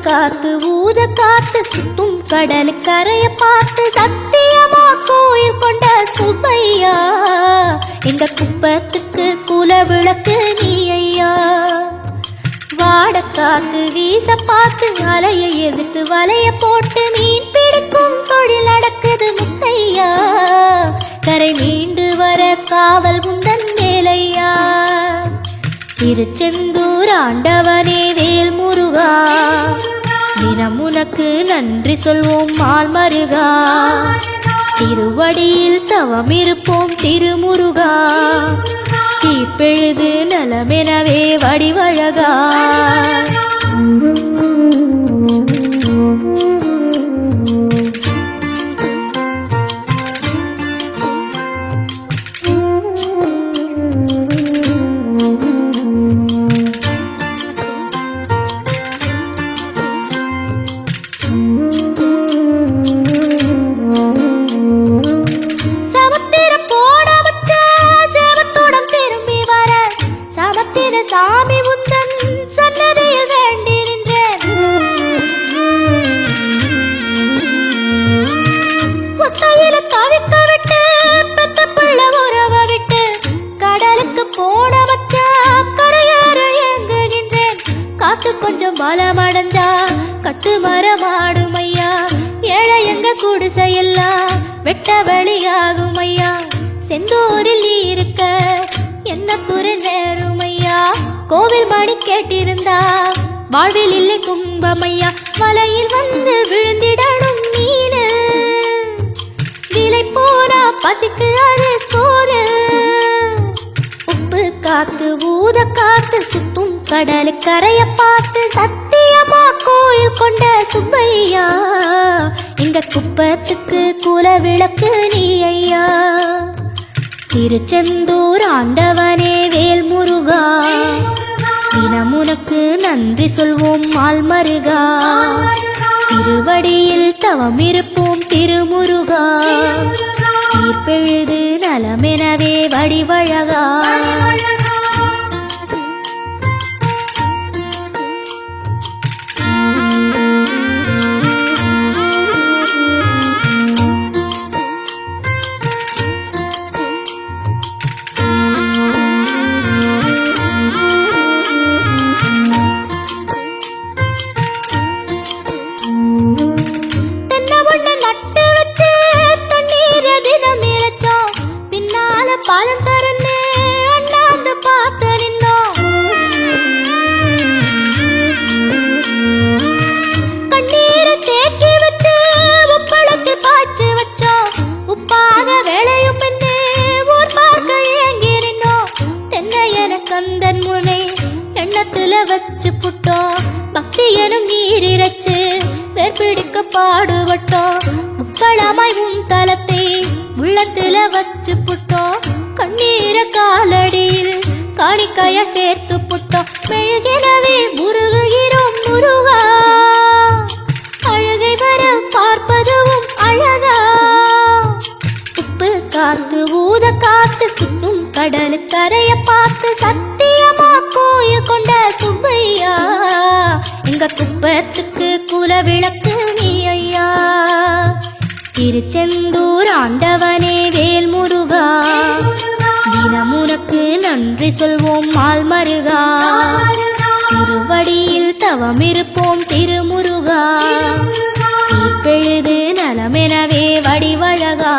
காத்து ஊத காத்து சுத்தும் கடல் கரைய பார்த்து சத்தியமா கோயில் கொண்ட சுப்பையா எங்க குப்பத்துக்கு குல விளக்கு நீ ஐயா. வாட காத்து வீச பார்த்து அலையை எதிர்த்து வலைய போட்டு மீன் பிடிக்கும் தொழில் நடக்குது முத்தையா. கரை மீண்டு வர காவல் முந்தன் மேலையா. திருச்செந்தூர் ஆண்டவனே வேல் முருகா, தினம் உனக்கு நன்றி சொல்வோம் மால் மருகா. திருவடியில் தவம் இருப்போம் திருமுருகா, தீப்பெழுது நலமெனவே வடிவழகா. சாமி உந்தன் சன்னதியில் வேண்டி நின்றேன். ஒத்தையில தவிக்க விட்டு பெத்த பிள்ள உறவ விட்டு கடலுக்கு போன வச்சா கரையாற ஏங்குகின்றேன். காத்து கொஞ்சம் பலமடைஞ்சா கட்டு மரமாடும் ஐயா. ஏழை எங்க குடிசையெல்லாம் வெட்ட வெளியாகும் ஐயா. செந்தூரில் இருக்க என்ன குறை நேரும் ஐயா. கோவில் மணி கேட்டிருந்தா வாழ்வில் இல்லை கும்பமையா. வலையில் வந்து விழுந்திடணும் மீனு, விலை போனா பசிக்கு அது சோறு. உப்பு காத்து ஊத காத்து சுத்தும் கடல் கரைய பார்த்து சத்தியமா கோயில் கொண்ட சுப்பையா எங்க குப்பத்துக்கு குல விளக்கு நீ ஐயா. திருச்செந்தூர் ஆண்டவனே வேல் முருகா, தினம் உனக்கு நன்றி சொல்வோம் மால் மருகா. திருவடியில் தவம் இருப்போம் திருமுருகா, தீர்ப்பெழுது நலமெனவே வடிவழகா. பாலம் தரனே அண்ணாந்து பார்த்து நின்னோம். கண்ணீரை தேக்கி வச்சு உப்பளத்தில் பாய்ச்சி வச்சோம். உப்பாக வேலையும் பெண்ணே ஊர் பார்க்க ஏங்கி நின்னோம். தென்னை என கந்தன் முனை எண்ணத்துல வச்சு புட்டோம். பக்தி எனும் நீரிரச்சு வேர்பிடிக்க பாடுபட்டோம். முக்களமாய் உன் தலத்தை உள்ளத்துல வச்சு புட்டோம். கண்ணீர காலடியில் காணிக்கைய சேர்த்து புட்டோம். மெழுகினவே முருகுகிறோம் முருகா, அழுகை வர பார்ப்பதுவும் அழகா. உப்பு காத்து ஊத காத்து சுத்தும் கடல் கரைய பார்த்து சத்தியமா கோயில் கொண்ட சுப்பையா எங்க குப்பத்துக்கு குல விளக்கு நீ ஐயா. திருச்செந்தூர் ஆண்டவனே வேல் முருகா, தினம் உனக்கு நன்றி சொல்வோம் மால் மருகா. திருவடியில் தவம் இருப்போம் திருமுருகா, தீப்பெழுது நலமெனவே வடிவழகா.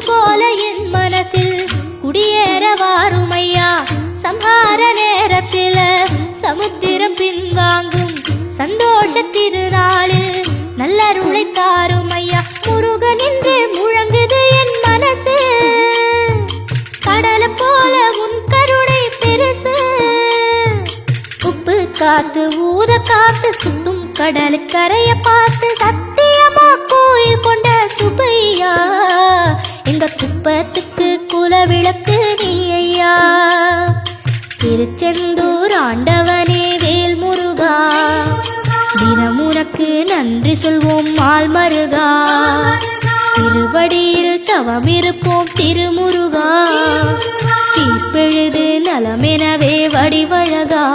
போல என் மனசில் குடியேற வாருமையா சம்ஹார நேரத்தில சமுத்திரம் பின்வாங்கும் சந்தோஷ திருநாளில் நல்லருளை தாருமையா முருகன் என்று முழங்குது என் மனசு கடலை போல உன் கருணை பெருசு உப்பு காத்து ஊத காத்து சுத்தும் கடலுக்கரைய பார்த்து சத்தியமா கோயில் கொண்ட சுபையா எங்க குப்பத்துக்கு குலவிளக்கு நீ ஐயா திருச்செந்தூர் ஆண்டவனே வேல் முருகா தினம் உனக்கு நன்றி சொல்வோம் மால் மருகா திருவடியில் தவமிருப்போம் திருமுருகா தீர்ப்பெழுது நலமெனவே வடிவழகா